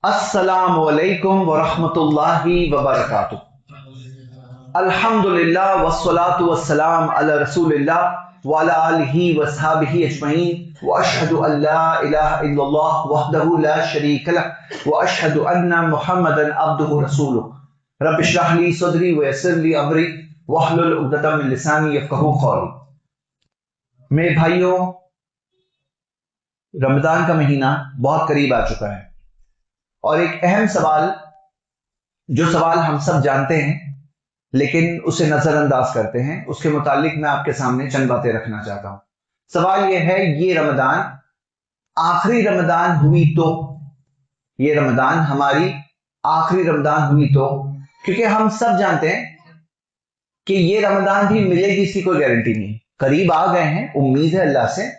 السلام علیکم ورحمۃ اللہ وبرکاتہ۔ الحمدللہ والصلاة والسلام علی رسول اللہ وعلی آلہ وصحبہ اجمعین واشہد ان لا الہ الا اللہ وحدہ لا شریک لہ واشہد ان محمدا عبدہ رسولہ۔ رب اشرح لی صدری ویسر لی امری واحلل عقدۃ من لسانی یفقہوا قولی۔ میرے بھائیوں، رمضان کا مہینہ بہت قریب آ چکا ہے، اور ایک اہم سوال، جو سوال ہم سب جانتے ہیں لیکن اسے نظر انداز کرتے ہیں، اس کے متعلق میں آپ کے سامنے چند باتیں رکھنا چاہتا ہوں۔ سوال یہ ہے، یہ رمضان آخری رمضان ہوئی تو، یہ رمضان ہماری آخری رمضان ہوئی تو، کیونکہ ہم سب جانتے ہیں کہ یہ رمضان بھی ملے گی، اس کی کوئی گارنٹی نہیں ہے۔ قریب آ گئے ہیں، امید ہے اللہ سے،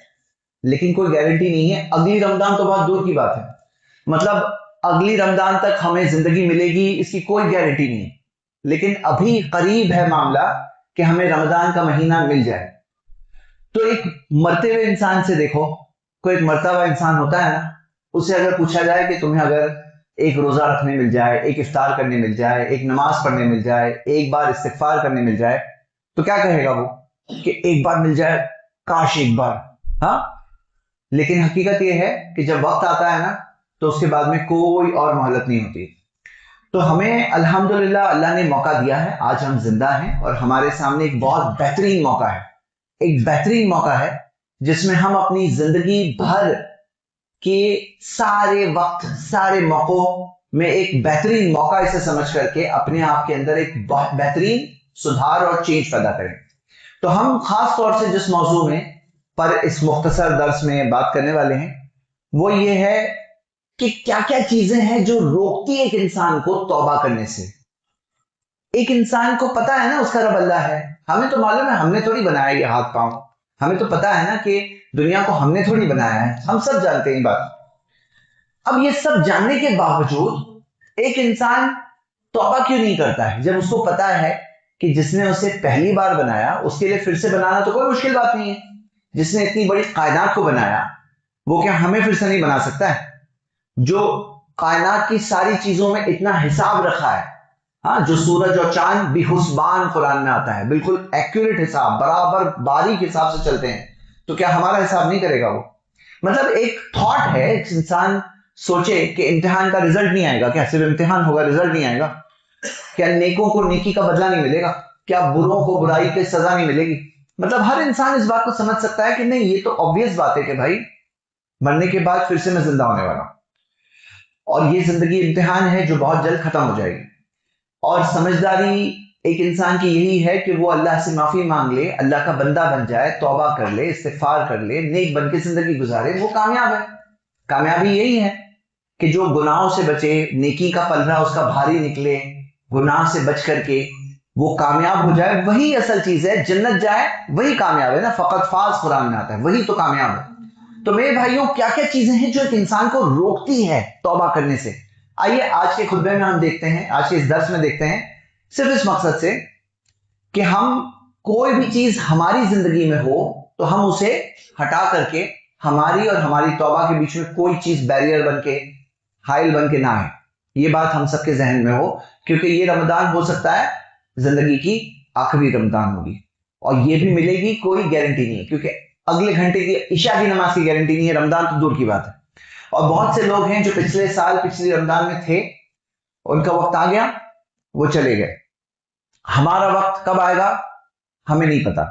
لیکن کوئی گارنٹی نہیں ہے۔ اگلی رمضان تو بہت دور کی بات ہے، مطلب اگلی رمضان تک ہمیں زندگی ملے گی، اس کی کوئی گارنٹی نہیں ہے، لیکن ابھی قریب ہے معاملہ کہ ہمیں رمضان کا مہینہ مل جائے۔ تو ایک مرتے ہوئے انسان سے دیکھو، کوئی ایک مرتا ہوا انسان ہوتا ہے نا، اسے اگر پوچھا جائے کہ تمہیں اگر ایک روزہ رکھنے مل جائے، ایک افطار کرنے مل جائے، ایک نماز پڑھنے مل جائے، ایک بار استغفار کرنے مل جائے، تو کیا کہے گا وہ؟ کہ ایک بار مل جائے، کاش ایک بار۔ ہاں، لیکن حقیقت یہ ہے کہ جب وقت آتا ہے نا، تو اس کے بعد میں کوئی اور مہلت نہیں ہوتی۔ تو ہمیں الحمدللہ اللہ نے موقع دیا ہے، آج ہم زندہ ہیں، اور ہمارے سامنے ایک بہت بہترین موقع ہے، ایک بہترین موقع ہے جس میں ہم اپنی زندگی بھر کے سارے وقت، سارے موقعوں میں ایک بہترین موقع اسے سمجھ کر کے اپنے آپ کے اندر ایک بہت بہترین سدھار اور چینج پیدا کریں۔ تو ہم خاص طور سے جس موضوع میں پر اس مختصر درس میں بات کرنے والے ہیں، وہ یہ ہے کہ کیا کیا چیزیں ہیں جو روکتی ہے ایک انسان کو توبہ کرنے سے۔ ایک انسان کو پتا ہے نا اس کا رب اللہ ہے، ہمیں تو معلوم ہے، ہم نے تھوڑی بنایا یہ ہاتھ پاؤں، ہمیں تو پتا ہے نا کہ دنیا کو ہم نے تھوڑی بنایا ہے، ہم سب جانتے ہیں یہ بات۔ اب یہ سب جاننے کے باوجود ایک انسان توبہ کیوں نہیں کرتا ہے، جب اس کو پتا ہے کہ جس نے اسے پہلی بار بنایا اس کے لیے پھر سے بنانا تو کوئی مشکل بات نہیں ہے۔ جس نے اتنی بڑی کائنات کو بنایا، وہ کیا ہمیں پھر سے نہیں بنا سکتا ہے؟ جو کائنات کی ساری چیزوں میں اتنا حساب رکھا ہے، ہاں، جو سورج اور چاند بھی حسبان قرآن میں آتا ہے، بالکل ایکوریٹ حساب، برابر باریک حساب سے چلتے ہیں، تو کیا ہمارا حساب نہیں کرے گا وہ؟ مطلب ایک تھاٹ ہے، ایک انسان سوچے کہ امتحان کا رزلٹ نہیں آئے گا، کیا صرف امتحان ہوگا، رزلٹ نہیں آئے گا؟ کیا نیکوں کو نیکی کا بدلہ نہیں ملے گا؟ کیا بروں کو برائی کی سزا نہیں ملے گی؟ مطلب ہر انسان اس بات کو سمجھ سکتا ہے کہ نہیں، یہ تو obvious بات ہے کہ بھائی مرنے کے بعد پھر سے میں زندہ ہونے والا ہوں، اور یہ زندگی امتحان ہے جو بہت جلد ختم ہو جائے گی۔ اور سمجھداری ایک انسان کی یہی ہے کہ وہ اللہ سے معافی مانگ لے، اللہ کا بندہ بن جائے، توبہ کر لے، استغفار کر لے، نیک بن کے زندگی گزارے، وہ کامیاب ہے۔ کامیابی یہی ہے کہ جو گناہوں سے بچے، نیکی کا پلڑا اس کا بھاری نکلے، گناہ سے بچ کر کے وہ کامیاب ہو جائے، وہی اصل چیز ہے۔ جنت جائے وہی کامیاب ہے نا، فقط فاز قرآن میں آتا ہے، وہی تو کامیاب ہے۔ تو میرے بھائیوں، کیا کیا چیزیں ہیں جو ایک انسان کو روکتی ہے توبہ کرنے سے؟ آئیے آج کے خطبے میں ہم دیکھتے ہیں، آج کے اس درس میں دیکھتے ہیں، صرف اس مقصد سے کہ ہم کوئی بھی چیز ہماری زندگی میں ہو تو ہم اسے ہٹا کر کے ہماری اور ہماری توبہ کے بیچ میں کوئی چیز بیریئر بن کے، حائل بن کے نہ آئے۔ یہ بات ہم سب کے ذہن میں ہو، کیونکہ یہ رمضان ہو سکتا ہے زندگی کی آخری رمضان ہوگی، اور یہ بھی ملے گی، کوئی گارنٹی نہیں ہے، کیونکہ اگلے گھنٹے کی عشاء کی نماز کی گارنٹی نہیں ہے، رمضان تو دور کی بات ہے۔ اور بہت سے لوگ ہیں جو پچھلے سال، پچھلی رمضان میں تھے، ان کا وقت آ گیا، وہ چلے گئے۔ ہمارا وقت کب آئے گا ہمیں نہیں پتا۔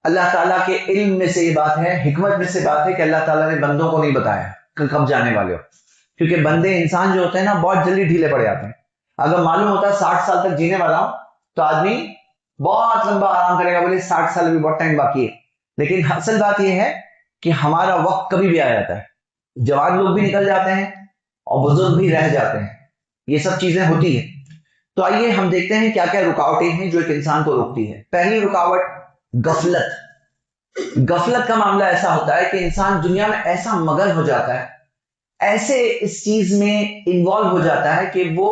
اللہ تعالیٰ کے علم میں سے یہ بات ہے، حکمت میں سے بات ہے کہ اللہ تعالیٰ نے بندوں کو نہیں بتایا کہ کب جانے والے ہو، کیونکہ بندے، انسان جو ہوتے ہیں نا، بہت جلدی ڈھیلے پڑ جاتے ہیں۔ اگر معلوم ہوتا ہے 60 سال تک جینے والا ہوں تو آدمی بہت لمبا آرام کرے گا، بولے 60 سال بھی بہت ٹائم باقی ہے۔ لیکن اصل بات یہ ہے کہ ہمارا وقت کبھی بھی آ جاتا ہے، جوان لوگ بھی نکل جاتے ہیں اور بزرگ بھی رہ جاتے ہیں، یہ سب چیزیں ہوتی ہیں۔ تو آئیے ہم دیکھتے ہیں کیا کیا رکاوٹیں ہیں جو ایک انسان کو روکتی ہے۔ پہلی رکاوٹ، غفلت۔ غفلت کا معاملہ ایسا ہوتا ہے کہ انسان دنیا میں ایسا مگن ہو جاتا ہے، ایسے اس چیز میں انوالو ہو جاتا ہے کہ وہ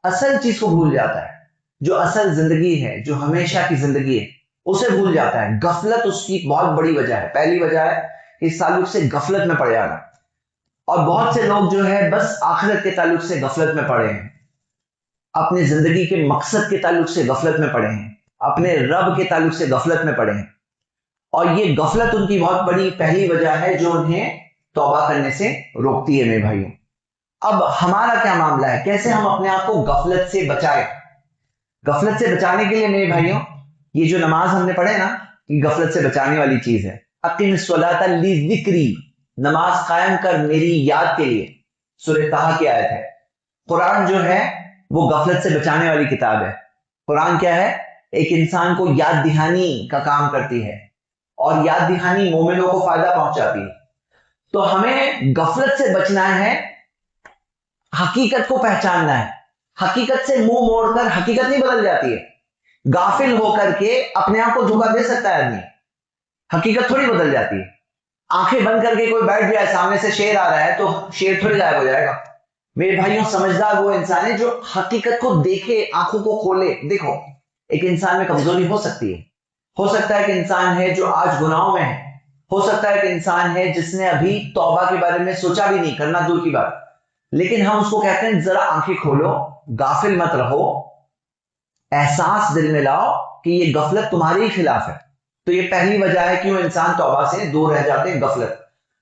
اصل چیز کو بھول جاتا ہے، جو اصل زندگی ہے، جو ہمیشہ کی زندگی ہے، اسے بھول جاتا ہے۔ غفلت اس کی بہت بڑی وجہ ہے، پہلی وجہ ہے اس تعلق سے غفلت میں پڑ جانا۔ اور بہت سے لوگ جو ہے بس آخرت کے تعلق سے غفلت میں پڑے ہیں، اپنی زندگی کے مقصد کے تعلق سے غفلت میں پڑے ہیں، اپنے رب کے تعلق سے غفلت میں پڑے ہیں، اور یہ غفلت ان کی بہت بڑی پہلی وجہ ہے جو انہیں توبہ کرنے سے روکتی ہے میرے بھائیوں۔ اب ہمارا کیا معاملہ ہے، کیسے ہم اپنے آپ کو غفلت سے بچائیں؟ غفلت سے بچانے کے لیے میرے بھائیوں یہ جو نماز ہم نے پڑھے نا، یہ غفلت سے بچانے والی چیز ہے۔ اقیم الصلاۃ لذکری، نماز قائم کر میری یاد کے لیے، سورہ طہ کی آیت ہے۔ قرآن جو ہے وہ غفلت سے بچانے والی کتاب ہے۔ قرآن کیا ہے؟ ایک انسان کو یاد دہانی کا کام کرتی ہے، اور یاد دہانی مومنوں کو فائدہ پہنچاتی ہے۔ تو ہمیں غفلت سے بچنا ہے، حقیقت کو پہچاننا ہے۔ حقیقت سے منہ موڑ کر حقیقت نہیں بدل جاتی ہے، غافل ہو کر کے اپنے آپ کو دھوکہ دے سکتا ہے آدمی، حقیقت تھوڑی بدل جاتی ہے۔ آنکھیں بند کر کے کوئی بیٹھ جائے، سامنے سے شیر آ رہا ہے تو شیر تھوڑی غائب ہو جائے گا۔ میرے بھائیوں سمجھدار وہ انسان ہے جو حقیقت کو دیکھے، آنکھوں کو کھولے۔ دیکھو ایک انسان میں کمزوری ہو سکتی ہے، ہو سکتا ہے کہ انسان ہے جو آج گناہوں میں ہے، ہو سکتا ہے کہ انسان ہے جس نے ابھی توبہ کے بارے میں سوچا بھی نہیں، کرنا دور کی بات، لیکن ہم اس کو کہتے ہیں ذرا آنکھیں کھولو، غافل مت رہو، احساس دل میں لاؤ کہ یہ غفلت تمہارے ہی خلاف ہے۔ تو یہ پہلی وجہ ہے کیوں انسان توبہ سے دور رہ جاتے ہیں، غفلت۔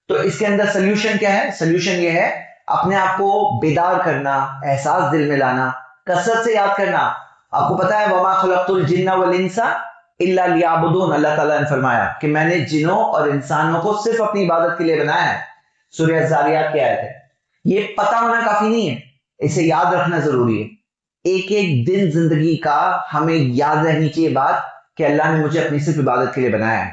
تو اس کے اندر سلیوشن کیا ہے؟ سلیوشن یہ ہے اپنے آپ کو بیدار کرنا، احساس دل میں لانا، کثرت سے یاد کرنا۔ آپ کو پتا ہے وما خلقت الجن والانس الا لیعبدون، اللہ تعالیٰ نے فرمایا کہ میں نے جنوں اور انسانوں کو صرف اپنی عبادت کے لیے بنایا ہے۔ سورہ الذاریات کی آیت ہے۔ یہ پتہ ہونا کافی نہیں ہے، اسے یاد رکھنا ضروری ہے۔ ایک ایک دن زندگی کا ہمیں یاد رہنی چاہیے بات کہ اللہ نے مجھے اپنی صرف عبادت کے لیے بنایا ہے۔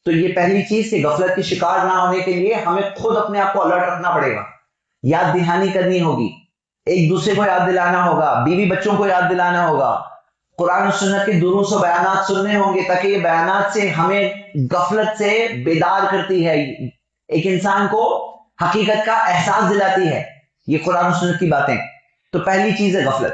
تو یہ پہلی چیز کہ غفلت کی شکار نہ ہونے کے لیے ہمیں خود اپنے آپ کو الرٹ رکھنا پڑے گا، یاد دہانی کرنی ہوگی، ایک دوسرے کو یاد دلانا ہوگا، بیوی بچوں کو یاد دلانا ہوگا، قرآن و سنت کے دروس و بیانات سننے ہوں گے، تاکہ یہ بیانات سے ہمیں غفلت سے بیدار کرتی ہے، ایک انسان کو حقیقت کا احساس دلاتی ہے یہ قرآن و سنت کی باتیں۔ تو پہلی چیز ہے غفلت۔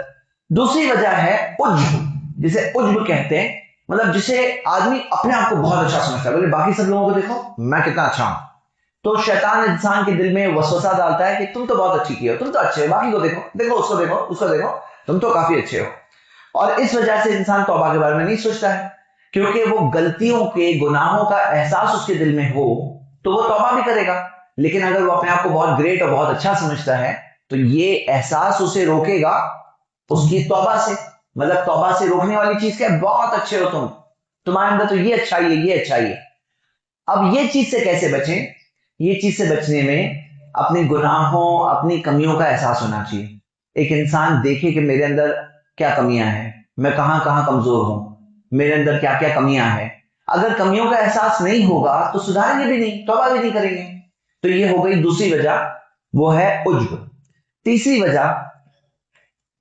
دوسری وجہ ہے عجب، جسے عجب کہتے ہیں، مطلب جسے آدمی اپنے آپ کو بہت اچھا سمجھتا ہے، بولے باقی سب لوگوں کو دیکھو میں کتنا اچھا ہوں۔ تو شیطان انسان کے دل میں وسوسہ ڈالتا ہے کہ تم تو بہت اچھی کی ہو، تم تو اچھے ہو، باقی کو دیکھو، دیکھو اس کو دیکھو، اس کو دیکھو، تم تو کافی اچھے ہو۔ اور اس وجہ سے انسان توبہ کے بارے میں نہیں سوچتا ہے، کیونکہ وہ غلطیوں کے، گناہوں کا احساس اس کے دل میں ہو تو وہ توبہ بھی کرے گا۔ لیکن اگر وہ اپنے آپ کو بہت گریٹ اور بہت اچھا سمجھتا ہے تو یہ احساس اسے روکے گا اس کی توبہ سے۔ مطلب توبہ سے روکنے والی چیز کیا ہے؟ بہت اچھے ہو تم، تمہارے اندر تو یہ اچھائی ہے، یہ اچھائی ہے۔ اب یہ چیز سے کیسے بچیں؟ یہ چیز سے بچنے میں اپنے گناہوں، اپنی کمیوں کا احساس ہونا چاہیے۔ ایک انسان دیکھے کہ میرے اندر کیا کمیاں ہیں، میں کہاں کہاں کمزور ہوں، میرے اندر کیا کیا کمیاں ہیں۔ اگر کمیوں کا احساس نہیں ہوگا تو سدھاریں گے بھی نہیں، توبہ بھی نہیں کریں گے۔ تو یہ ہو گئی دوسری وجہ، وہ ہے عجب۔ تیسری وجہ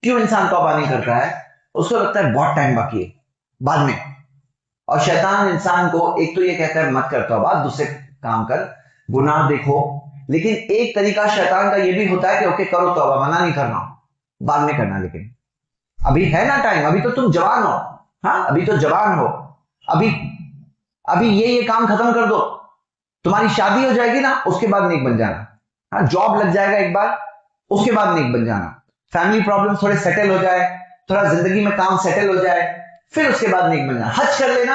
کیوں انسان توبہ نہیں کرتا ہے؟ اس کو لگتا ہے بہت ٹائم باقی ہے، بعد میں۔ اور شیطان انسان کو ایک تو یہ کہتا ہے مت کر توبہ، دوسرے کام کر، گناہ دیکھو، لیکن ایک طریقہ شیطان کا یہ بھی ہوتا ہے کہ اوکے کرو توبہ، منع نہیں کرنا، بعد میں کرنا، لیکن ابھی ہے نا ٹائم، ابھی تو تم جوان ہو، ہاں ابھی تو جوان ہو، ابھی یہ کام ختم کر دو، تمہاری شادی ہو جائے گی نا اس کے بعد نیک بن جانا، ہاں جاب لگ جائے گا ایک بار اس کے بعد نیک بن جانا، فیملی پرابلم تھوڑے سیٹل ہو جائے، تھوڑا زندگی میں کام سیٹل ہو جائے، پھر اس کے بعد نیک بننا، حج کر لینا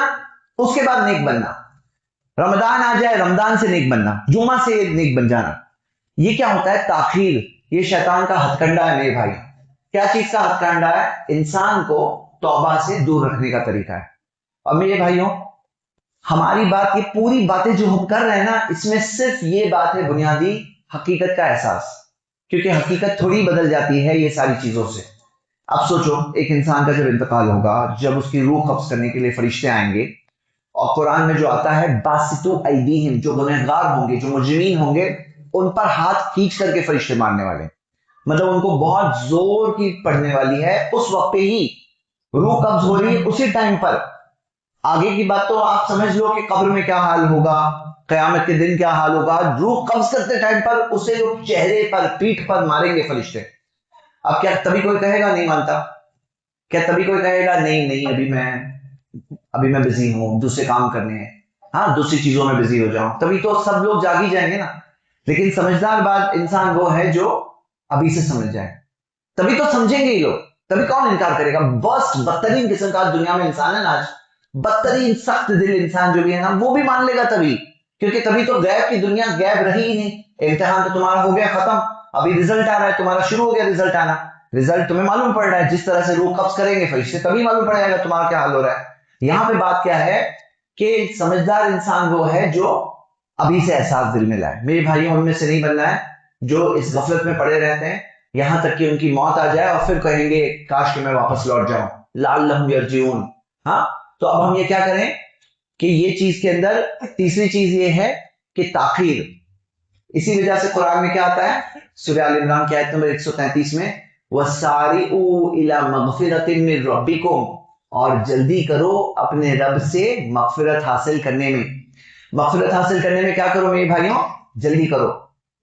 اس کے بعد نیک بننا، رمضان آ جائے رمضان سے نیک بننا، جمعہ سے نیک بن جانا۔ یہ کیا ہوتا ہے؟ تاخیر۔ یہ شیطان کا ہتھ کنڈا ہے میرے بھائی۔ کیا چیز کا ہتھ کنڈا ہے؟ انسان کو توبہ سے دور رکھنے کا طریقہ ہے۔ اور میرے بھائیوں ہماری بات، یہ پوری باتیں جو ہم کر رہے ہیں نا، اس میں صرف یہ بات ہے بنیادی، حقیقت کا احساس، کیونکہ حقیقت تھوڑی بدل جاتی ہے یہ ساری چیزوں سے۔ اب سوچو ایک انسان کا جب انتقال ہوگا، جب اس کی روح قبض کرنے کے لیے فرشتے آئیں گے، اور قرآن میں جو آتا ہے باسطو ایدیہم، جو گنہگار ہوں گے، جو مجرمین ہوں گے، ان پر ہاتھ کھینچ کر کے فرشتے مارنے والے، مطلب ان کو بہت زور کی پڑنے والی ہے، اس وقت پہ ہی روح قبض ہو رہی ہے، اسی ٹائم پر۔ آگے کی بات تو آپ سمجھ لو کہ قبر میں کیا حال ہوگا، قیامت کے دن کیا حال ہوگا، روح قبض کرتے ٹائم پر اسے لوگ چہرے پر، پیٹھ پر ماریں گے فرشتے۔ اب کیا تبھی کوئی کہے گا نہیں مانتا؟ کیا تبھی کوئی کہے گا نہیں ابھی میں بزی ہوں، دوسرے کام کرنے ہیں، ہاں دوسری چیزوں میں بزی ہو جاؤں؟ تبھی تو سب لوگ جاگ ہی جائیں گے نا۔ لیکن سمجھدار بات انسان وہ ہے جو ابھی سے سمجھ جائے، تبھی تو سمجھیں گے یہ لوگ، تبھی کون انکار کرے گا؟ ورسٹ بدترین قسم کا دنیا میں انسان ہے نا آج، بدترین سخت دل انسان جو بھی ہے نا وہ بھی مان لے گا تبھی، کیونکہ تبھی تو غیب کی دنیا غیب رہی ہی نہیں. امتحان تو تمہارا ہو گیا ختم، ابھی رزلٹ آ رہا ہے، تمہارا شروع ہو گیا رزلٹ آنا، رزلٹ تمہیں معلوم پڑ رہا ہے، جس طرح سے روح قبض کریں گے فرشتے تبھی معلوم پڑ جائے گا تمہارا کیا حال ہو رہا ہے. یہاں پہ بات کیا ہے کہ سمجھدار انسان وہ ہے جو ابھی سے احساس دل میں لائے. میرے بھائیوں ان میں سے نہیں بننا ہے جو اس غفلت میں پڑے رہتے ہیں یہاں تک کہ ان کی موت آ جائے اور پھر کہیں گے کاش کہ میں واپس لوٹ جاؤں، لعلہم یرجعون. ہاں تو اب ہم یہ کیا کریں کہ یہ چیز کے اندر تیسری چیز یہ ہے کہ تاخیر. اسی وجہ سے قرآن میں کیا آتا ہے سورہ آل عمران کی آیت نمبر 133 میں وَسَارِعُوا إِلَى مَغْفِرَةٍ مِّن رَبِّكُمْ، اور جلدی کرو اپنے رب سے مغفرت حاصل کرنے میں. مغفرت حاصل کرنے میں کیا کرو میرے بھائیوں؟ جلدی کرو.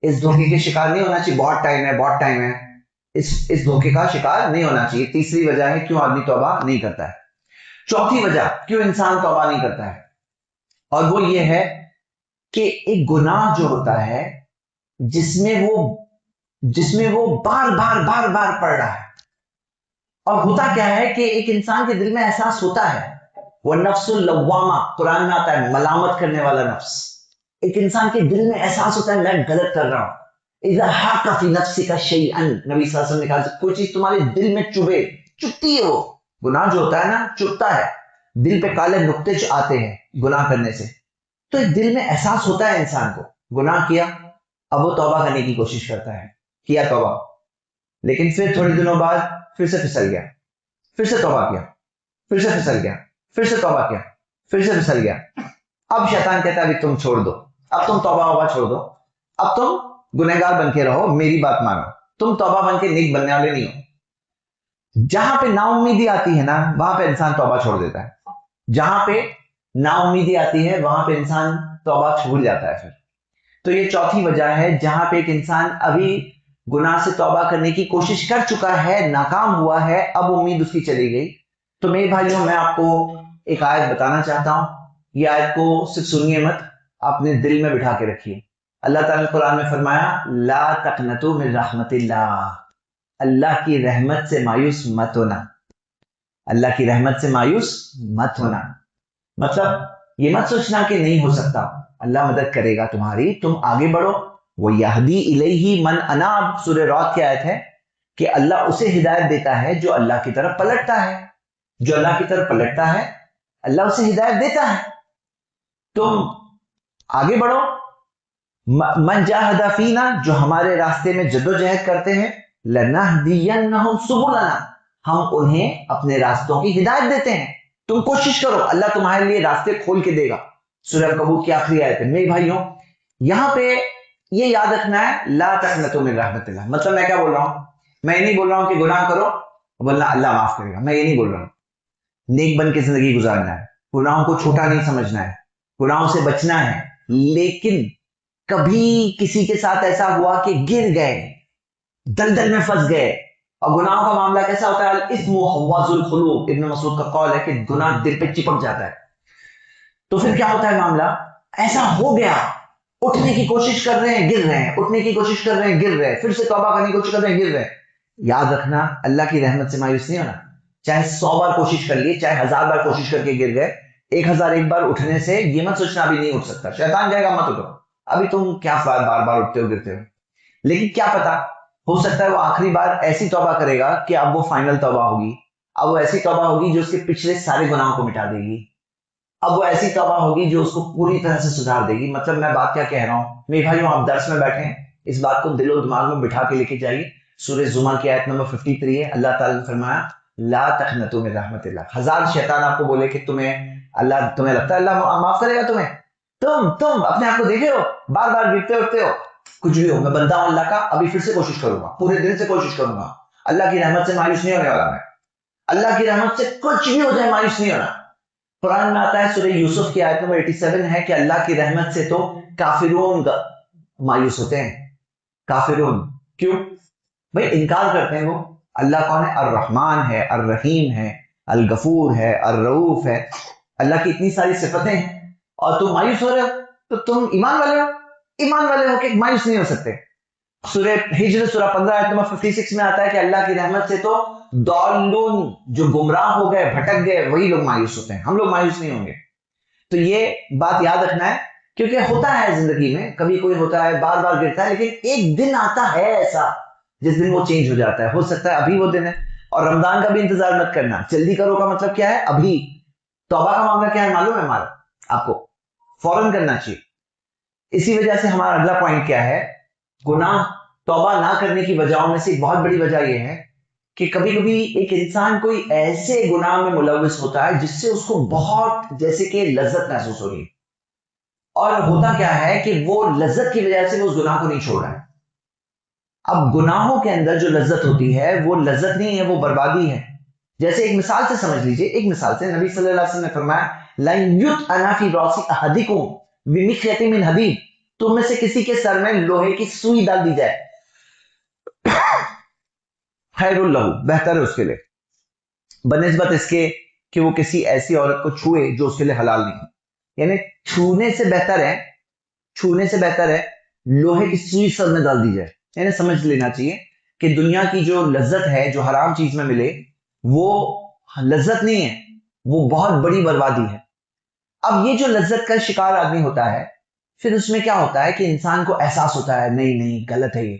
اس دھوکے کے شکار نہیں ہونا چاہیے بہت ٹائم ہے بہت ٹائم ہے، اس دھوکے کا شکار نہیں ہونا چاہیے. تیسری وجہ ہے کیوں آدمی توبہ نہیں کرتا ہے. چوتھی وجہ کیوں انسان توبہ نہیں کرتا ہے، اور وہ یہ ہے کہ ایک گناہ جو ہوتا ہے جس میں وہ بار بار پڑھ رہا ہے، اور ہوتا کیا ہے کہ ایک انسان کے دل میں احساس ہوتا ہے، وہ نفس اللوامہ قرآن میں آتا ہے، ملامت کرنے والا نفس. ایک انسان کے دل میں احساس ہوتا ہے میں غلط کر رہا ہوں. اذا حاک فی نفسک شیئا، نبی صلی اللہ علیہ وسلم نے کہا کوئی چیز تمہارے دل میں چبھتی ہے، وہ گناہ جو ہوتا ہے نا چبھتا ہے، دل پہ کالے نقطے آتے ہیں گناہ کرنے سے. تو ایک دل میں احساس ہوتا ہے انسان کو گناہ کیا، اب وہ توبہ کرنے کی کوشش کرتا ہے، کیا توبہ، لیکن پھر تھوڑے دنوں بعد پھر سے پھسل گیا، پھر سے توبہ کیا، پھر سے پھسل گیا، پھر سے توبہ کیا، پھر سے پھسل گیا. اب شیطان کہتا ہے ابھی تم چھوڑ دو، اب تم توبہ چھوڑ دو، اب تم گنہگار بن کے رہو، میری بات مانو، تم توبہ بن کے نیک بننے والے نہیں ہو. جہاں پہ نا امیدی آتی ہے نا وہاں پہ انسان توبہ چھوڑ دیتا ہے، جہاں پہ نا امیدی آتی ہے وہاں پہ انسان توبہ چھوڑ جاتا ہے. پھر تو یہ چوتھی وجہ ہے جہاں پہ ایک انسان ابھی گناہ سے توبہ کرنے کی کوشش کر چکا ہے، ناکام ہوا ہے، اب امید اس کی چلی گئی. تو میرے بھائیوں میں آپ کو ایک آیت بتانا چاہتا ہوں، یہ آیت کو صرف سنیے مت، اپنے دل میں بٹھا کے رکھیے. اللہ تعالیٰ نے قرآن میں فرمایا لا تقنطوا من رحمت اللہ، اللہ کی رحمت سے مایوس مت ہونا، اللہ کی رحمت سے مایوس مت ہونا. مطلب یہ مت سوچنا کہ نہیں ہو سکتا، اللہ مدد کرے گا تمہاری، تم آگے بڑھو. وہ یہدی الیہ من اناب، سورہ رعد کی آیت ہے کہ اللہ اسے ہدایت دیتا ہے جو اللہ کی طرف پلٹتا ہے، جو اللہ کی طرف پلٹتا ہے اللہ اسے ہدایت دیتا ہے. تم آگے بڑھو. من جاہد فینا، جو ہمارے راستے میں جدوجہد کرتے ہیں، لنہدینہم سبلنا، ہم انہیں اپنے راستوں کی ہدایت دیتے ہیں. تم کوشش کرو، اللہ تمہارے لیے راستے کھول کے دے گا. سورہ کبوت کی آخری آیت ہے. میرے بھائیوں یہاں پہ یہ یاد رکھنا ہے لا تقنطوا من رحمت اللہ. مطلب میں کیا بول رہا ہوں؟ میں یہ نہیں بول رہا ہوں کہ گناہ کرو بولنا اللہ معاف کرے گا، میں یہ نہیں بول رہا ہوں. نیک بن کے زندگی گزارنا ہے، گناہوں کو چھوٹا نہیں سمجھنا ہے، گناہوں سے بچنا ہے. لیکن کبھی کسی کے ساتھ ایسا ہوا کہ گر گئے، دلدل میں پھنس گئے، اور گناہوں کا معاملہ کیسا ہوتا ہے؟ الاسم حواز القلوب، ابن مسعود کا قول ہے کہ گناہ دل پہ چپک جاتا ہے. تو پھر کیا ہوتا ہے معاملہ؟ ایسا ہو گیا، اٹھنے کی کوشش کر رہے ہیں گر رہے ہیں، اٹھنے کی کوشش کر رہے ہیں گر رہے ہیں، پھر سے توبہ کرنے کی کوشش کر رہے ہیں گر رہے ہیں. یاد رکھنا اللہ کی رحمت سے مایوس نہیں ہونا. چاہے 100 بار کوشش کر لیے، چاہے 1000 بار کوشش کر کے گر گئے، 1001 بار اٹھنے سے یہ مت سوچنا ابھی نہیں اٹھ سکتا، شیطان جائے گا مت اٹھو، ابھی تم کیا بار بار اٹھتے ہو گرتے ہو. لیکن کیا پتا، ہو سکتا ہے وہ آخری بار ایسی توبہ کرے گا کہ اب وہ فائنل توبہ ہوگی، اب وہ ایسی توبہ ہوگی جو اس کے پچھلے سارے گناہوں کو مٹا دے گی، اب وہ ایسی توبہ ہوگی جو اس کو پوری طرح سے سدھار دے گی. مطلب میں بات کیا کہہ رہا ہوں میرے بھائیوں، آپ درس میں بیٹھے ہیں، اس بات کو دل و دماغ میں بٹھا کے لے کے جائیے. سورہ زمر کی آیت نمبر 53 ہے، اللہ تعالیٰ نے فرمایا لا تقنطوا من رحمت اللہ. 1000 شیطان آپ کو بولے کہ تمہیں لگتا ہے اللہ معاف کرے گا تمہیں، تم اپنے آپ کو دیکھے ہو بار بار گرتے اٹھتے ہو. کچھ بھی ہو، میں بندہ ہوں اللہ کا، ابھی پھر سے کوشش کروں گا، پورے دل سے کوشش کروں گا. اللہ کی رحمت سے مایوس نہیں ہونے والا میں، اللہ کی رحمت سے کچھ بھی ہو جائے مایوس نہیں ہونا. قرآن میں آتا ہے سورہ یوسف کی آیت نمبر 87 ہے کہ اللہ کی رحمت سے تو کافرون مایوس ہوتے ہیں. کافرون کیوں؟ بھئی انکار کرتے ہیں وہ. اللہ کون ہے؟ الرحمن ہے، الرحیم ہے، الغفور ہے، الرؤوف ہے. اللہ کی اتنی ساری صفتیں ہیں اور تم مایوس ہو رہے ہو، تو تم ایمان والے ہو؟ ایمان والے ہو کے مایوس نہیں ہو سکتے. سورہ ہجر سورہ 15 آیت نمبر 56 میں آتا ہے کہ اللہ کی رحمت سے تو ضالون جو گمراہ ہو گئے بھٹک گئے وہی لوگ مایوس ہوتے ہیں, ہم لوگ مایوس نہیں ہوں گے. تو یہ بات یاد رکھنا ہے, کیونکہ ہوتا ہے زندگی میں, کبھی کوئی ہوتا ہے بار بار گرتا ہے, لیکن ایک دن آتا ہے ایسا جس دن وہ چینج ہو جاتا ہے. ہو سکتا ہے ابھی وہ دن ہے. اور رمضان کا بھی انتظار مت کرنا, جلدی کرو کا مطلب کیا ہے, ابھی. توبہ کا معاملہ کیا ہے معلوم ہے ہمارا آپ کو, فوراً کرنا چاہیے. اسی وجہ سے ہمارا اگلا پوائنٹ کیا ہے, گناہ توبہ نہ کرنے کی وجہوں میں سے ایک بہت بڑی وجہ یہ ہے کہ کبھی کبھی ایک انسان کوئی ایسے گناہ میں ملوث ہوتا ہے جس سے اس کو بہت جیسے کہ لذت محسوس ہو رہی ہے, اور ہوتا کیا ہے کہ وہ لذت کی وجہ سے وہ اس گناہ کو نہیں چھوڑ رہا ہے. اب گناہوں کے اندر جو لذت ہوتی ہے وہ لذت نہیں ہے, وہ بربادی ہے. جیسے ایک مثال سے سمجھ لیجئے, ایک مثال سے نبی صلی اللہ علیہ وسلم نے فرمایا لَن يُطْعَنَ فِي رَأْسِ أَحَدِكُمْ بِمِخْيَطٍ مِّنْ حَدِيدٍ, تم میں سے کسی کے سر میں لوہے کی سوئی ڈال دی جائے, خیر اللہ, بہتر ہے اس کے لیے, بنسبت اس کے کہ وہ کسی ایسی عورت کو چھوئے جو اس کے لیے حلال نہیں. یعنی چھونے سے بہتر ہے لوہے کی سوئی سر میں ڈال دی جائے. یعنی سمجھ لینا چاہیے کہ دنیا کی جو لذت ہے جو حرام چیز میں ملے وہ لذت نہیں ہے, وہ بہت بڑی بربادی ہے. اب یہ جو لذت کا شکار آدمی ہوتا ہے پھر اس میں کیا ہوتا ہے کہ انسان کو احساس ہوتا ہے نہیں غلط ہے یہ.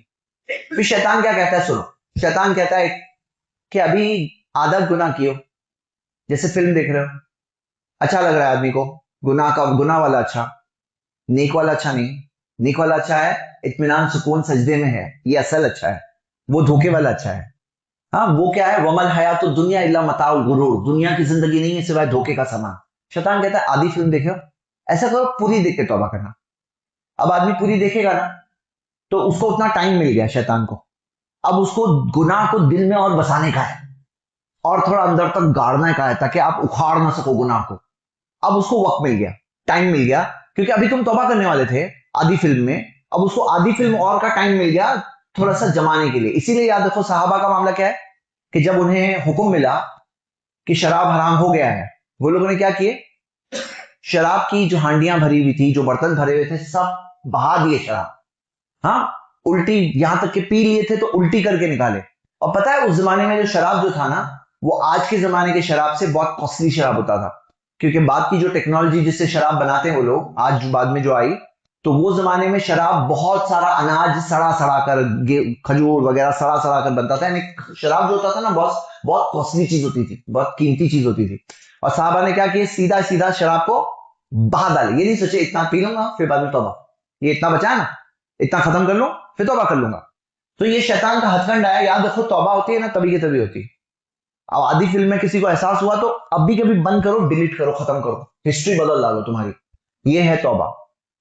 پھر شیطان کیا کہتا ہے, سنو, شیطان کہتا ہے کہ ابھی آدھا گناہ کیو, جیسے فلم دیکھ رہے ہو, اچھا لگ رہا ہے آدمی کو, گناہ والا اچھا, نیک والا اچھا نہیں. نیک والا اچھا ہے اطمینان سکون سجدے میں ہے, یہ اصل اچھا ہے. وہ دھوکے والا اچھا ہے. ہاں وہ کیا ہے, ومل حیات الدنیا الا متاع الغرور, دنیا کی زندگی نہیں ہے سوائے دھوکے کا سامان. شیطان کہتا ہے آدھی فلم دیکھو, ایسا کرو پوری دیکھ کے توبہ کرنا. اب آدمی پوری دیکھے گا نا تو اس کو اتنا ٹائم مل گیا شیطان کو, اب اس کو گناہ کو دل میں اور بسانے کا ہے اور تھوڑا اندر تک گاڑنے کا ہے تاکہ آپ اکھاڑ نہ سکو گناہ کو. اب اس کو وقت مل گیا, ٹائم مل گیا, کیونکہ ابھی تم توبہ کرنے والے تھے آدھی فلم میں, اب اس کو آدھی فلم اور کا ٹائم مل گیا تھوڑا سا جمانے کے لیے. اسی لیے یاد رکھو صحابہ کا معاملہ کیا ہے کہ جب انہیں حکم ملا کہ شراب حرام ہو گیا ہے, وہ لوگوں نے کیا کیے, شراب کی جو ہانڈیاں بھری ہوئی تھی, جو برتن بھرے ہوئے تھے, سب بہا دیے شراب. ہاں الٹی, یہاں تک کہ پی لیے تھے تو الٹی کر کے نکالے. اور پتہ ہے اس زمانے میں جو شراب جو تھا نا وہ آج کے زمانے کے شراب سے بہت کاسٹلی شراب ہوتا تھا, کیونکہ بعد کی جو ٹیکنالوجی جس سے شراب بناتے ہیں وہ لوگ آج بعد میں جو آئی, تو وہ زمانے میں شراب بہت سارا اناج سڑا کر, کھجور وغیرہ سڑا کر بنتا تھا. یعنی شراب جو ہوتا تھا نا بہت کاسٹلی چیز ہوتی تھی, بہت قیمتی چیز ہوتی تھی. اور صحابہ نے کیا کیا, سیدھا شراب کو بہا ڈالے. یہ نہیں سوچے اتنا پی لوں گا پھر بعد میں توبہ, یہ اتنا بچا نا اتنا ختم کر لوں پھر توبہ کر لوں گا. تو یہ شیطان کا ہتھ کنڈ آیا. یاد رکھو توبہ ہوتی ہے نا تبھی کی تبھی ہوتی ہے. اب آدھی فلم میں کسی کو احساس ہوا تو اب بھی کبھی بند کرو, ڈیلیٹ کرو, ختم کرو, ہسٹری بدل ڈالو تمہاری. یہ ہے توبہ.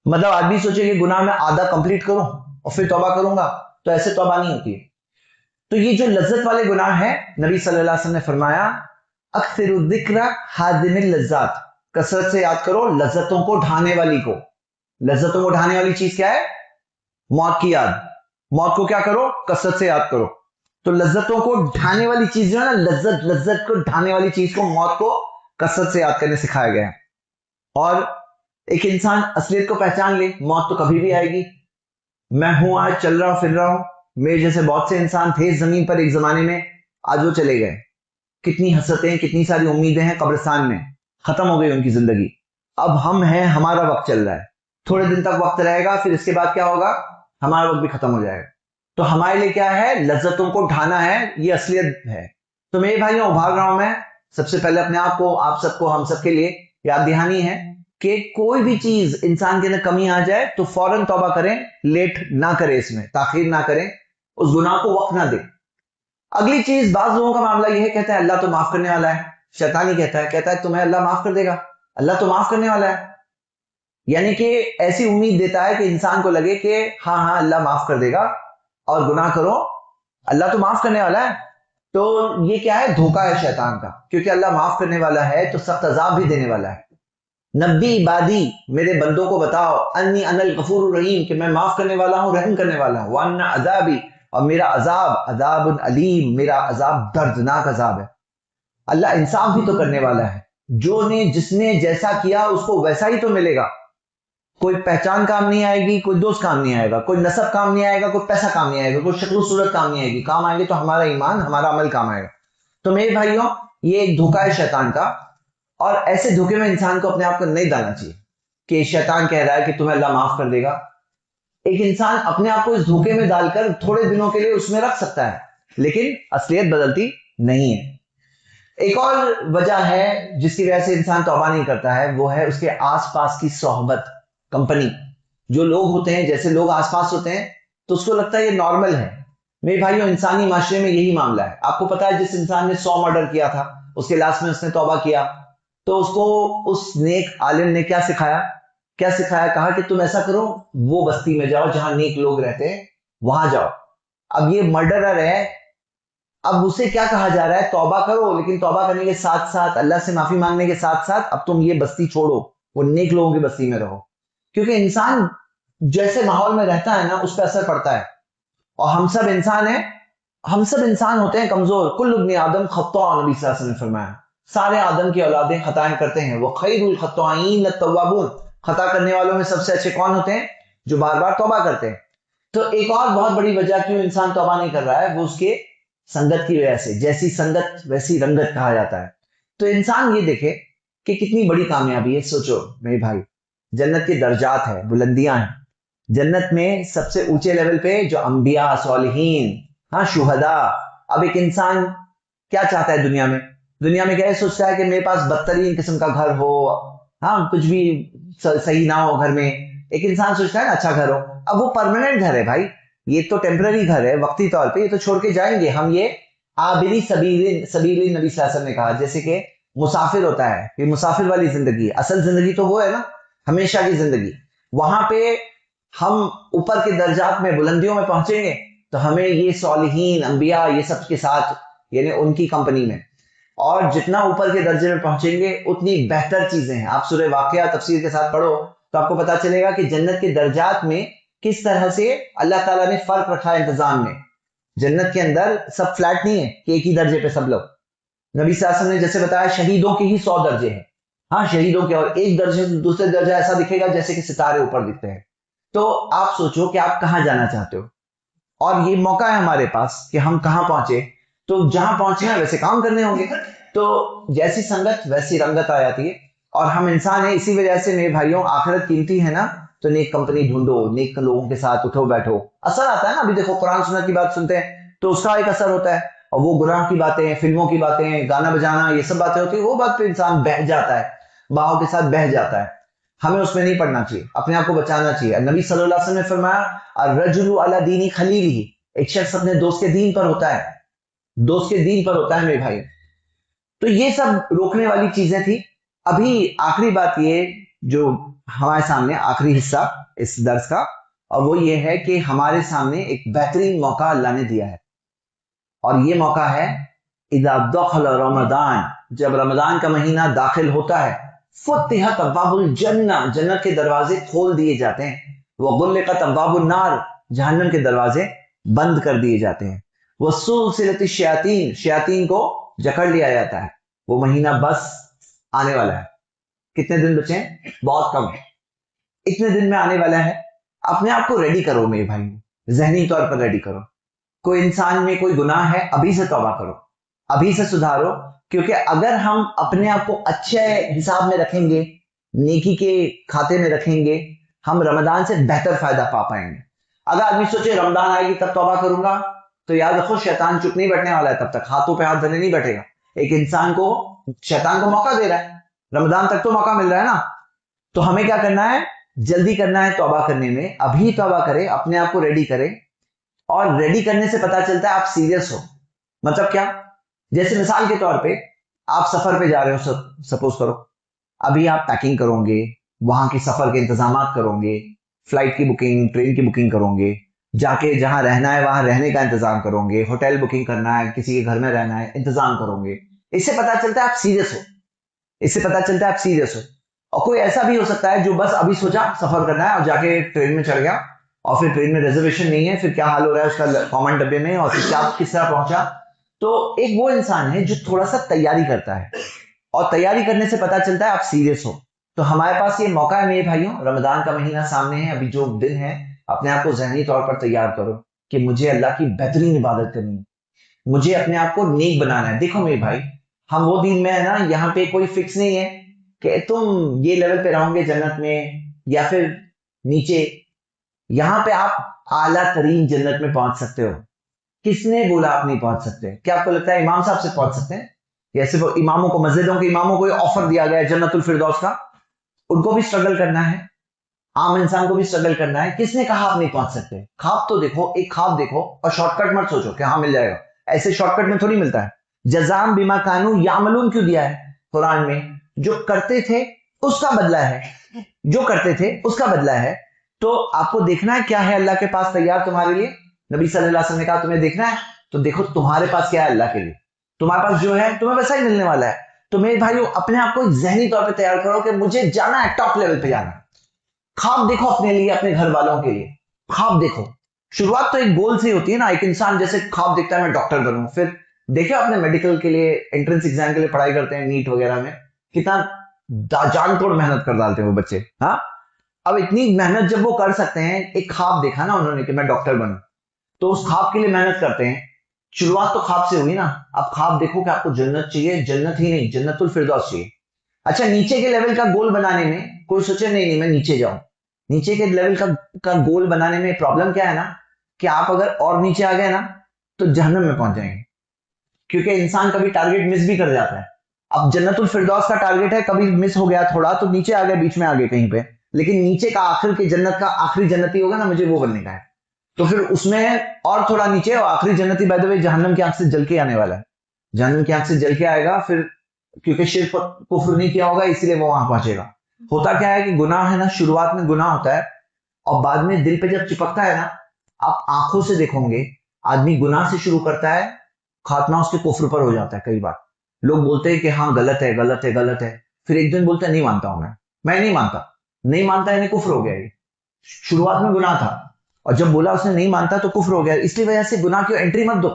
مطلب آدمی سوچے کہ گناہ میں آدھا کمپلیٹ کروں اور پھر توبہ کروں گا, تو ایسے توبہ نہیں ہوتی ہے. تو یہ جو لذت والے گناہ ہیں, نبی صلی اللہ علیہ وسلم نے فرمایا اکثر الذکر حادم اللذات, کثرت سے یاد کرو لذتوں کو ڈھانے والی کو. لذتوں کو ڈھانے والی چیز کیا ہے, موت کی یاد. موت کو کیا کرو, کثرت سے یاد کرو. تو لذتوں کو ڈھانے والی چیز جو ہے نا, لذت کو ڈھانے والی چیز کو, موت کو کثرت سے یاد کرنے سکھایا گیا ہے. اور ایک انسان اصلیت کو پہچان لے, موت تو کبھی بھی آئے گی. میں ہوں آج چل رہا ہوں پھر رہا ہوں, میرے جیسے بہت سے انسان تھے زمین پر ایک زمانے میں, آج وہ چلے گئے. کتنی حسرتیں, کتنی ساری امیدیں ہیں قبرستان میں, ختم ہو گئی ان کی زندگی. اب ہم ہیں, ہمارا وقت چل رہا ہے, تھوڑے دن تک وقت رہے گا, پھر اس کے بعد کیا ہوگا, ہمارا وقت بھی ختم ہو جائے گا. تو ہمارے لیے کیا ہے, لذتوں کو ڈھانا ہے, یہ اصلیت ہے. تو میرے بھائیوں ابھار رہا ہوں میں سب سے پہلے اپنے آپ کو, آپ سب کو, ہم سب کے لیے یاد دہانی ہے کہ کوئی بھی چیز انسان کے اندر کمی آ جائے تو فوراً توبہ کریں, لیٹ نہ کریں, اس میں تاخیر نہ کریں, اس گناہ کو وقت نہ دیں. اگلی چیز, بعض لوگوں کا معاملہ یہ ہے, کہتا ہے اللہ تو معاف کرنے والا ہے. شیطان ہی کہتا ہے تمہیں اللہ معاف کر دے گا, اللہ تو معاف کرنے والا ہے. یعنی کہ ایسی امید دیتا ہے کہ انسان کو لگے کہ ہاں اللہ معاف کر دے گا اور گناہ کرو, اللہ تو معاف کرنے والا ہے. تو یہ کیا ہے, دھوکہ ہے شیطان کا, کیونکہ اللہ معاف کرنے والا ہے تو سخت عذاب بھی دینے والا ہے. نبی عبادی, میرے بندوں کو بتاؤ, انی انا الغفور الرحیم, کہ میں معاف کرنے والا ہوں, رحم کرنے والا ہوں. وان عذابی, اور میرا عذاب عذاب علیم, میرا عذاب دردناک عذاب ہے. اللہ انصاف بھی تو کرنے والا ہے, جس نے جیسا کیا اس کو ویسا ہی تو ملے گا. کوئی پہچان کام نہیں آئے گی، کوئی دوست کام نہیں آئے گا، کوئی نسب کام نہیں آئے گا، کوئی پیسہ کام نہیں آئے گا، کوئی شکل و صورت کام نہیں آئے گی. کام آئیں گے تو ہمارا ایمان، ہمارا عمل کام آئے گا. تو میرے بھائیوں، یہ ایک دھوکہ ہے شیطان کا، اور ایسے دھوکے میں انسان کو اپنے آپ کو نہیں ڈالنا چاہیے کہ شیطان کہہ رہا ہے کہ تمہیں اللہ معاف کر دے گا. ایک انسان اپنے آپ کو اس دھوکے میں ڈال کر تھوڑے دنوں کے لیے اس میں رکھ سکتا ہے، لیکن اصلیت بدلتی نہیں ہے. ایک اور وجہ ہے جس کی وجہ سے انسان توبہ نہیں کرتا ہے، وہ ہے اس کے آس پاس کی صحبت، کمپنی. جو لوگ ہوتے ہیں، جیسے لوگ آس پاس ہوتے ہیں تو اس کو لگتا ہے یہ نارمل ہے. میرے بھائیوں، انسانی معاشرے میں یہی معاملہ ہے. آپ کو پتا ہے جس انسان نے 100 مرڈر کیا تھا، اس کے لاسٹ میں اس نے توبہ کیا، تو اس کو اس نیک عالم نے کیا سکھایا؟ کہا کہ تم ایسا کرو، وہ بستی میں جاؤ جہاں نیک لوگ رہتے ہیں، وہاں جاؤ. اب یہ مرڈرر ہے، اب اسے کیا کہا جا رہا ہے؟ توبہ کرو، لیکن توبہ کرنے کے ساتھ ساتھ، اللہ سے معافی مانگنے کے ساتھ ساتھ، اب تم یہ بستی چھوڑو، وہ نیک لوگوں کی بستی میں رہو. کیونکہ انسان جیسے ماحول میں رہتا ہے نا، اس پہ اثر پڑتا ہے. اور ہم سب انسان ہیں، ہم سب انسان ہوتے ہیں کمزور. کل ابن آدم خطاء، نبی صلی اللہ علیہ وسلم نے فرمایا سارے آدم کی اولادیں خطائیں کرتے ہیں. وہ خیر الخطائین التوابون، خطا کرنے والوں میں سب سے اچھے کون ہوتے ہیں؟ جو بار بار توبہ کرتے ہیں. تو ایک اور بہت بڑی وجہ کیوں انسان توبہ نہیں کر رہا ہے، وہ اس کے سنگت کی وجہ سے. جیسی سنگت ویسی رنگت کہا جاتا ہے. تو انسان یہ دیکھے کہ کتنی بڑی کامیابی ہے. سوچو میرے بھائی، جنت کے درجات ہیں، بلندیاں ہیں. جنت میں سب سے اونچے لیول پہ جو انبیاء، صالحین، ہاں، شہداء. اب ایک انسان کیا چاہتا ہے دنیا میں کیا سوچتا ہے کہ میرے پاس بدترین قسم کا گھر ہو، ہاں، کچھ بھی صحیح نہ ہو گھر میں. ایک انسان سوچتا ہے نا اچھا گھر ہو. اب وہ پرماننٹ گھر ہے بھائی، یہ تو ٹیمپرری گھر ہے، وقتی طور پہ، یہ تو چھوڑ کے جائیں گے ہم. یہ عابری سبیل نبی صلی اللہ علیہ وسلم نے کہا، جیسے کہ مسافر ہوتا ہے، یہ مسافر والی زندگی ہے. اصل زندگی تو وہ ہے نا، ہمیشہ کی زندگی. وہاں پہ ہم اوپر کے درجات میں، بلندیوں میں پہنچیں گے تو ہمیں یہ صالحین، انبیاء، یہ سب کے ساتھ، یعنی ان کی کمپنی میں. اور جتنا اوپر کے درجے میں پہنچیں گے اتنی بہتر چیزیں ہیں. آپ سورہ واقعہ تفسیر کے ساتھ پڑھو تو آپ کو پتا چلے گا کہ جنت کے درجات میں کس طرح سے اللہ تعالیٰ نے فرق رکھا ہے انتظام میں. جنت کے اندر سب فلیٹ نہیں ہے کہ ایک ہی درجے پہ سب لوگ. نبی صلی اللہ علیہ وسلم نے جیسے بتایا شہیدوں کے ہی 100 درجے ہیں. ہاں، شہیدوں کے، اور ایک درجے سے دوسرے درجہ ایسا دکھے گا جیسے کہ ستارے اوپر دکھتے ہیں. تو آپ سوچو کہ آپ کہاں جانا چاہتے ہو، اور یہ موقع ہے ہمارے پاس کہ ہم کہاں پہنچے. تو جہاں پہنچنا ہے ویسے کام کرنے ہوں گے. تو جیسی سنگت ویسی رنگت آ جاتی ہے. اور ہم انسان ہیں، اسی وجہ سے میرے بھائیوں آخرت قیمتی ہے نا، تو نیک کمپنی ڈھونڈو، نیک لوگوں کے ساتھ اٹھو بیٹھو. اثر آتا ہے نا. ابھی دیکھو قرآن سنت کی بات سنتے ہیں تو اس کا ایک اثر ہوتا ہے، اور وہ گناہ کی باتیں، فلموں کی باتیں، گانا بجانا، یہ سب باتیں ہوتی ہیں، وہ بات پہ انسان بہہ جاتا ہے، باہوں کے ساتھ بہہ جاتا ہے. ہمیں اس میں نہیں پڑنا چاہیے، اپنے آپ کو بچانا چاہیے. نبی صلی اللہ علیہ وسلم نے فرمایا الرجل علی دین خلیلہ، ایک شخص اپنے دوست کے دین پر ہوتا ہے، دوست کے دین پر ہوتا ہے میرے بھائی. تو یہ سب روکنے والی چیزیں تھی. ابھی آخری بات یہ جو ہمارے سامنے آخری حصہ اس درس کا، اور وہ یہ ہے کہ ہمارے سامنے ایک بہترین موقع اللہ نے دیا ہے، اور یہ موقع ہے اذا دخل رمضان، جب رمضان کا مہینہ داخل ہوتا ہے، فتحت ابواب الجنہ، جنت کے دروازے کھول دیے جاتے ہیں. وغلقت ابواب النار، جہنم کے دروازے بند کر دیے جاتے ہیں. وسلسلت الشیاطین، شیاطین کو جکڑ لیا جاتا ہے. وہ مہینہ بس آنے والا ہے. کتنے دن بچے ہیں؟ بہت کم. اتنے دن میں آنے والا ہے. اپنے آپ کو ریڈی کرو میرے بھائی، ذہنی طور پر ریڈی کرو. کوئی انسان میں کوئی گناہ ہے، ابھی سے توبہ کرو، ابھی سے سدھارو. کیونکہ اگر ہم اپنے آپ کو اچھے حساب میں رکھیں گے، نیکی کے کھاتے میں رکھیں گے، ہم رمضان سے بہتر فائدہ پا پائیں گے. اگر آدمی سوچے رمضان آئے گی تب توبہ کروں گا، تو یاد رکھو شیطان چپ نہیں بیٹھنے والا ہے. تب تک ہاتھوں پہ ہاتھ دھرنے نہیں بیٹھے گا. ایک انسان کو شیطان کو موقع دے رہا ہے، رمضان تک تو موقع مل رہا ہے نا. تو ہمیں کیا کرنا ہے؟ جلدی کرنا ہے توبہ کرنے میں. ابھی توبہ کرے، اپنے آپ کو ریڈی کرے. اور ریڈی کرنے سے پتا چلتا ہے آپ سیریس ہو. مطلب کیا؟ جیسے مثال کے طور پہ آپ سفر پہ جا رہے ہو، سپوز کرو ابھی آپ پیکنگ کرو گے، وہاں کی سفر کے انتظامات کرو گے، فلائٹ کی بکنگ، ٹرین کی بکنگ کرو گے، جا کے جہاں رہنا ہے وہاں رہنے کا انتظام کرو گے، ہوٹل بکنگ کرنا ہے، کسی کے گھر میں رہنا ہے، انتظام کرو گے. اس سے پتا چلتا ہے آپ سیریس ہو. اس سے پتا چلتا ہے آپ سیریس ہو. اور کوئی ایسا بھی ہو سکتا ہے جو بس ابھی سوچا سفر کرنا ہے اور جا کے ٹرین میں چڑھ گیا، اور پھر ٹرین میں ریزرویشن نہیں ہے، پھر کیا حال ہو رہا ہے اس کا کامن ڈبے میں، اور پھر کیا کس طرح پہنچا. تو ایک وہ انسان ہے جو تھوڑا سا تیاری کرتا ہے، اور تیاری کرنے سے پتا چلتا ہے آپ سیریس ہو. تو ہمارے پاس یہ موقع ہے میرے بھائیوں، رمضان کا مہینہ سامنے ہے، ابھی جو دن ہے اپنے آپ کو ذہنی طور پر تیار کرو کہ مجھے اللہ کی بہترین عبادت کرنی ہے، مجھے اپنے آپ کو نیک بنانا ہے۔ دیکھو میرے بھائی، ہم وہ دین میں ہے نا، یہاں پہ کوئی فکس نہیں ہے کہ تم یہ لیول پہ رہو گے جنت میں یا پھر نیچے۔ یہاں پہ آپ اعلیٰ ترین جنت میں پہنچ سکتے ہو۔ کس نے بولا آپ نہیں پہنچ سکتے؟ کیا آپ کو لگتا ہے امام صاحب سے پہنچ سکتے ہیں؟ یا صرف اماموں کو، مسجدوں کے اماموں کو آفر دیا گیا ہے جنت الفردوس کا؟ ان کو بھی اسٹرگل کرنا ہے، عام انسان کو بھی اسٹرگل کرنا ہے۔ کس نے کہا آپ نہیں پہنچ سکتے؟ خواب تو دیکھو، ایک خواب دیکھو اور شارٹ کٹ مت سوچو کہ ہاں مل جائے گا، ایسے شارٹ کٹ میں تھوڑی ملتا ہے۔ جزام بما کانوا یعملون کیوں دیا ہے قرآن میں؟ جو کرتے تھے اس کا بدلہ ہے، جو کرتے تھے اس کا بدلہ ہے۔ تو آپ کو دیکھنا ہے کیا ہے اللہ کے پاس تیار تمہارے لیے۔ نبی صلی اللہ علیہ وسلم نے کہا تمہیں دیکھنا ہے تو دیکھو تمہارے پاس کیا ہے اللہ کے لیے، تمہارے پاس جو ہے تمہیں ویسا ہی ملنے والا ہے۔ تو میرے بھائیو اپنے آپ کو ذہنی طور پہ تیار کرو کہ مجھے جانا ہے ٹاپ لیول پہ جانا ہے۔ خواب دیکھو اپنے لیے، اپنے گھر والوں کے لیے خواب دیکھو۔ شروعات تو ایک گول سے ہوتی ہے نا، ایک انسان جیسے خواب دیکھتا ہے میں ڈاکٹر بنوں، پھر دیکھیں اپنے میڈیکل کے لیے انٹرنس ایگزام کے لیے پڑھائی کرتے ہیں نیٹ وغیرہ میں، کتنا جان توڑ محنت کر ڈالتے ہیں وہ بچے۔ ہاں اب اتنی محنت جب وہ کر سکتے ہیں، ایک خواب دیکھا نا انہوں نے کہ میں ڈاکٹر بنوں، تو اس خواب کے لیے محنت کرتے ہیں۔ شروعات تو خواب سے ہوئی نا، اب خواب دیکھو کہ آپ کو جنت چاہیے، جنت ہی نہیں جنت الفردوس چاہیے۔ اچھا نیچے کے لیول کا گول بنانے میں کوئی سوچے نہیں میں نیچے جاؤں، نیچے کے لیول کا گول بنانے میں پرابلم کیا ہے نا کہ آپ اگر اور نیچے آ گئے نا تو جہنم میں پہنچ جائیں گے، کیونکہ انسان کبھی ٹارگیٹ مس بھی کر جاتا ہے۔ اب جنت الفردوس کا ٹارگیٹ ہے، کبھی مس ہو گیا تھوڑا تو نیچے آ گئے، بیچ میں آ گئے کہیں پہ، لیکن نیچے کا آخر کے جنت کا آخری جنتی ہوگا نا، مجھے وہ بننے کا ہے، تو پھر اس میں اور تھوڑا نیچے، اور آخری جنتی بائی دی وے جہنم کی آنکھ سے جل کے آنے والا ہے، جہنم کی آنکھ سے جل کے آئے گا، پھر کیونکہ شرک کفر نہیں کیا ہوگا اسی لیے وہ وہاں پہنچے گا۔ ہوتا کیا ہے کہ گناہ ہے نا، شروعات میں گناہ ہوتا ہے اور بعد میں دل پہ جب چپکتا ہے نا، آپ آنکھوں سے دیکھو گے آدمی گناہ سے شروع کرتا ہے، خاتمہ اس کے کفر پر ہو جاتا ہے۔ کئی بار لوگ بولتے ہیں کہ ہاں غلط ہے غلط ہے غلط ہے، پھر ایک دن بولتے ہیں نہیں مانتا ہوں میں نہیں مانتا، نہیں مانتا یعنی کفر ہو گیا۔ یہ شروعات میں گناہ تھا اور جب بولا اس نے نہیں مانتا تو کفر ہو گیا۔ اس لیے وجہ سے گناہ کی انٹری مت دو،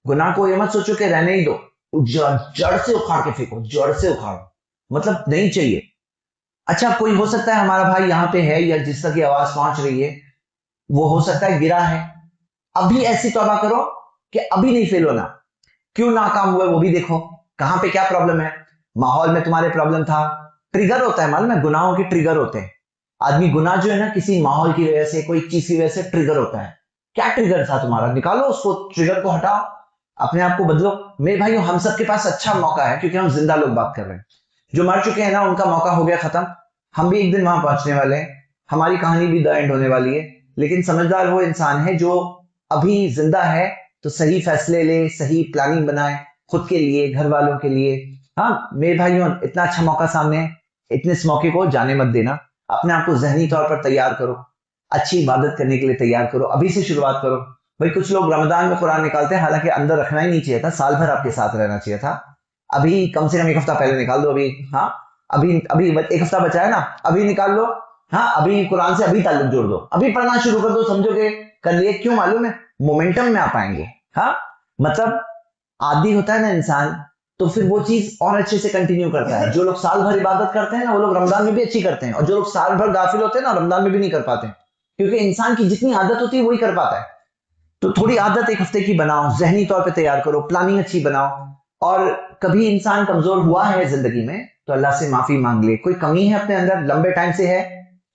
گناہ کو یہ مت سوچو کہ رہنے ہی دو، جڑ سے اکھاڑ کے پھینکو، جڑ سے اکھاڑو، مطلب نہیں چاہیے۔ اچھا کوئی ہو سکتا ہے ہمارا بھائی یہاں پہ ہے یا جس تک یہ آواز پہنچ رہی ہے وہ ہو سکتا ہے گرا ہے، ابھی ایسی توبہ کرو کہ ابھی نہیں فیل ہونا۔ کیوں ناکام ہوئے وہ بھی دیکھو، کہاں پہ کیا پرابلم ہے، ماحول میں تمہارے پرابلم تھا، ٹریگر ہوتا ہے معلوم ہے، گناہوں کے ٹریگر ہوتے ہیں۔ آدمی گناہ جو ہے نا کسی ماحول کی وجہ سے، کوئی چیز کی وجہ سے ٹریگر ہوتا ہے۔ کیا ٹریگر تھا تمہارا، نکالو اس کو، ٹریگر کو ہٹاؤ، اپنے آپ کو بدلو۔ میرے بھائیو ہم سب کے پاس اچھا موقع ہے کیونکہ ہم زندہ لوگ بات کر رہے ہیں، جو مر چکے ہیں نا ان کا موقع ہو گیا ختم، ہم بھی ایک دن وہاں پہنچنے والے ہیں، ہماری کہانی بھی دا اینڈ ہونے والی ہے۔ لیکن سمجھدار وہ انسان ہے جو ابھی زندہ ہے تو صحیح فیصلے لے، صحیح پلاننگ بنائے خود کے لیے، گھر والوں کے لیے۔ ہاں میرے بھائیوں اتنا اچھا موقع سامنے ہے، اتنے اس موقع کو جانے مت دینا، اپنے آپ کو ذہنی طور پر تیار کرو، اچھی عبادت کرنے کے لیے تیار کرو، ابھی سے شروعات کرو۔ بھائی کچھ لوگ رمضان میں قرآن نکالتے ہیں، حالانکہ اندر رکھنا ہی نہیں چاہیے تھا، سال بھر آپ کے ساتھ رہنا چاہیے تھا، ابھی کم سے کم ایک ہفتہ پہلے نکال دو، ابھی ہاں ابھی ایک ہفتہ بچا ہے نا، ابھی نکال لو، ہاں ابھی قرآن سے ابھی تعلق جوڑ دو، ابھی پڑھنا شروع کر دو، سمجھو کہ کر لیے۔ کیوں معلوم ہے، مومنٹم میں آپ آئیں گے۔ ہاں مطلب عادی ہوتا ہے نا انسان تو پھر وہ چیز اور اچھے سے کنٹینیو کرتا ہے۔ جو لوگ سال بھر عبادت کرتے ہیں نا وہ لوگ رمضان میں بھی اچھی کرتے ہیں، اور جو لوگ سال بھر غافل ہوتے ہیں نا رمضان میں بھی نہیں کر پاتے، کیونکہ انسان کی جتنی عادت ہوتی ہے وہی کر پاتا ہے۔ تو تھوڑی عادت ایک ہفتے کی بناؤ، ذہنی طور پہ تیار کرو، پلاننگ اچھی بناؤ، اور کبھی انسان کمزور ہوا ہے زندگی میں تو اللہ سے معافی مانگ لے، کوئی کمی ہے اپنے اندر لمبے ٹائم سے ہے،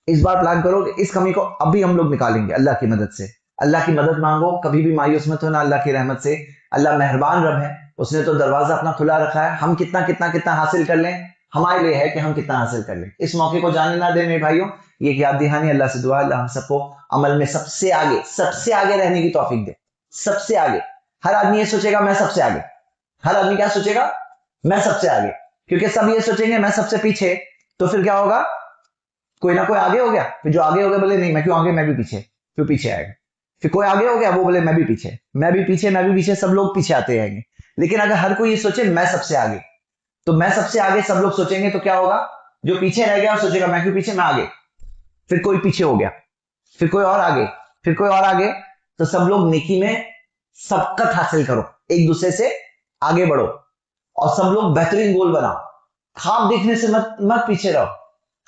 اس بار پلان کرو کہ اس کمی کو ابھی ہم لوگ نکالیں گے اللہ کی مدد سے۔ اللہ کی مدد مانگو، کبھی بھی مایوس مت ہونا اللہ کی رحمت سے، اللہ مہربان رب ہے، اس نے تو دروازہ اپنا کھلا رکھا ہے، ہم کتنا کتنا کتنا حاصل کر لیں ہمارے لیے ہے کہ ہم کتنا حاصل کر لیں۔ اس موقع کو جانے نہ دیں میرے بھائیوں، یہ یاد دہانی، اللہ سے دعا اللہ ہم سب کو عمل میں سب سے آگے رہنے کی توفیق دے، سب سے آگے۔ ہر آدمی یہ سوچے گا میں سب سے آگے، ہر آدمی کیا سوچے گا، میں سب سے آگے، کیونکہ سب یہ سوچیں گے میں سب سے پیچھے، تو پھر کیا ہوگا، کوئی نہ کوئی آگے ہو گیا، پھر جو آگے ہو گیا بولے نہیں میں کیوں آگے، میں بھی پیچھے، پھر پیچھے آئے گا، پھر کوئی آگے ہو گیا وہ بولے میں بھی پیچھے، میں بھی پیچھے، میں بھی پیچھے، سب لوگ پیچھے آتے رہیں گے۔ لیکن اگر ہر کوئی یہ سوچے میں سب سے آگے، تو میں سب سے آگے سب لوگ سوچیں گے تو کیا ہوگا، جو پیچھے رہ گیا وہ سوچے گا میں کیوں پیچھے، میں آگے، پھر کوئی پیچھے ہو گیا، پھر کوئی اور آگے، پھر کوئی اور آگے، تو سب لوگ نیکی میں سبقت حاصل کرو، ایک دوسرے سے آگے بڑھو، اور سب لوگ بہترین گول بناؤ، خواب دیکھنے سے مت پیچھے رہو،